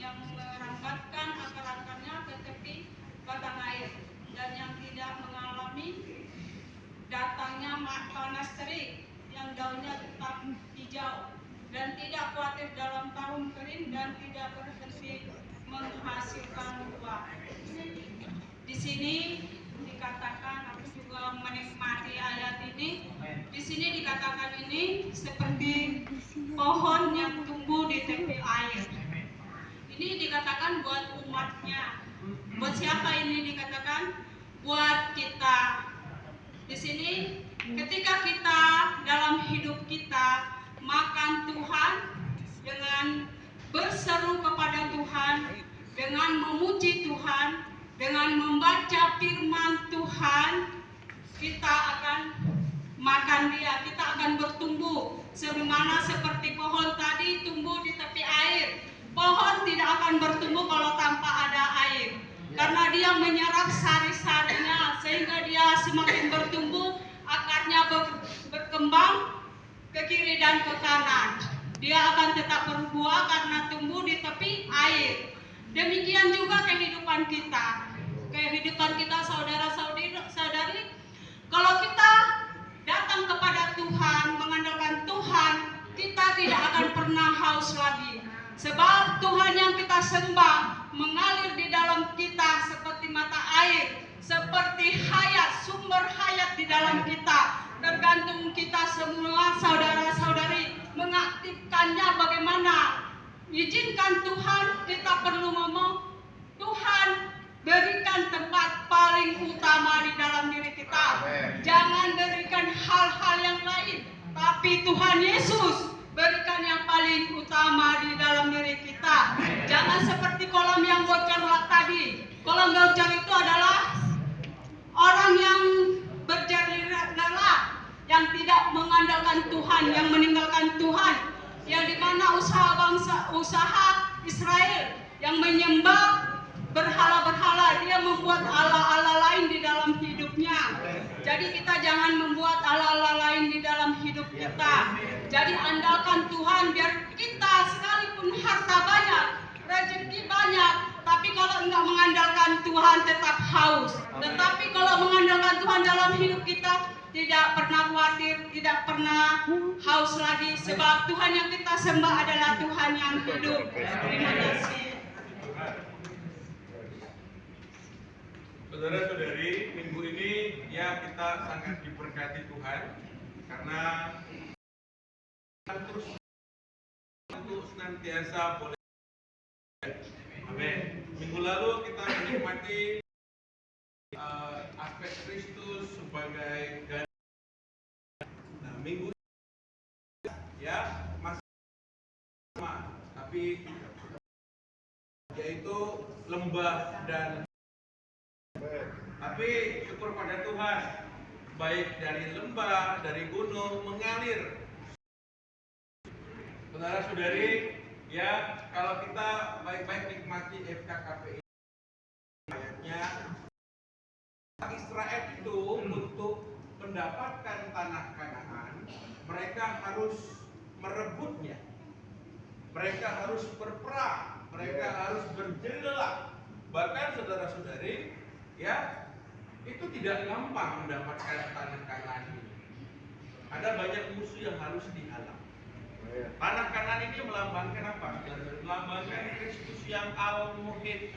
yang merambatkan akar-akarnya ke tepi batang air, dan yang tidak mengalami datangnya panas terik, yang daunnya tetap hijau dan tidak khawatir dalam tahun kering dan tidak berhenti menghasilkan buah. Di sini dikatakan, aku juga menikmati ayat ini. Di sini dikatakan ini seperti pohon yang tumbuh di tepi air. Ini dikatakan buat umatnya. Buat siapa ini dikatakan? Buat kita. Di sini ketika kita dalam hidup kita makan Tuhan dengan berseru kepada Tuhan, dengan memuji Tuhan, dengan membaca firman Tuhan, kita akan makan Dia, kita akan bertumbuh sebagaimana seperti pohon tadi tumbuh di tepi air. Pohon tidak akan bertumbuh kalau tanpa ada air, karena dia menyerap sari-sarinya sehingga dia semakin bertumbuh, akarnya berkembang ke kiri dan ke kanan. Dia akan tetap berbuah karena tumbuh di tepi air. Demikian juga kehidupan kita. Kehidupan kita saudara-saudari, kalau kita datang kepada Tuhan, mengandalkan Tuhan, kita tidak akan pernah haus lagi. Sebab Tuhan yang kita sembah mengalir di dalam kita seperti mata air, seperti hayat, sumber hayat di dalam kita. Tergantung kita semua saudara-saudari mengaktifkannya bagaimana. Izinkan Tuhan, kita perlu ngomong, Tuhan berikan tempat paling utama di dalam diri kita. Jangan berikan hal-hal yang lain, tapi Tuhan Yesus berikan yang paling utama di dalam diri kita. Jangan seperti kolam yang bocor tadi. Kolam bocor itu adalah orang yang berjalan-jalan, yang tidak mengandalkan Tuhan, yang meninggalkan Tuhan, yang dimana usaha Israel yang menyembah berhala-berhala, dia membuat Allah-Allah lain di dalam hidupnya. Jadi kita jangan membuat Allah-Allah lain di dalam hidup kita. Jadi andalkan Tuhan, biar kita sekalipun harta banyak, rezeki banyak, tapi kalau enggak mengandalkan Tuhan tetap haus. Tetapi kalau mengandalkan Tuhan dalam hidup kita, tidak pernah khawatir, tidak pernah haus lagi, sebab Tuhan yang kita sembah adalah Tuhan yang hidup. Terima kasih. Saudara-saudari, minggu ini ya kita sangat diberkati Tuhan karena terus untuk senantiasa boleh. Amin. Minggu lalu kita menikmati aspek Kristus sebagai ganda. Nah, minggu ya masih sama, tapi yaitu lembah dan tapi syukur pada Tuhan, baik dari lembah, dari gunung mengalir. Saudara-saudari, ya kalau kita baik-baik nikmati FKKP ayatnya, Israel itu untuk mendapatkan tanah Kanaan, mereka harus merebutnya, mereka harus berperang, mereka harus berjela. Bahkan saudara-saudari, ya itu tidak gampang mendapatkan tanah Kanaan ini. Ada banyak musuh yang harus dihalang. Tanah Kanaan ini melambangkan apa? Melambangkan Kristus yang al-muhid,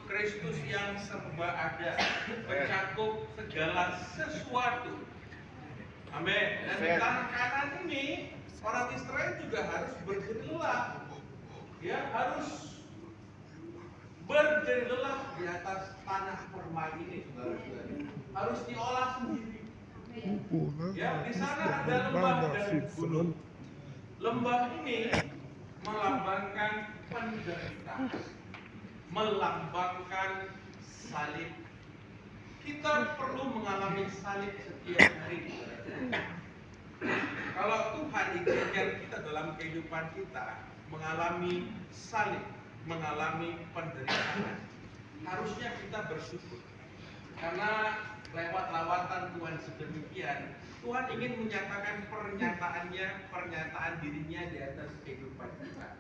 Kristus yang serba ada, mencakup segala sesuatu. Amin. Dan di tanah Kanaan ini orang Israel juga harus berjela, ya harus berjela di atas tanah permai ini, saudara-saudari. Harus diolah sendiri. Ya, di sana ada lembah dan gunung. Lembah ini melambangkan penderitaan, melambangkan salib. Kita perlu mengalami salib setiap hari. Kalau Tuhan izinkan kita dalam kehidupan kita mengalami salib, mengalami penderitaan, harusnya kita bersyukur. Karena lewat lawatan Tuhan sedemikian, Tuhan ingin menyatakan pernyataan dirinya di atas kehidupan kita.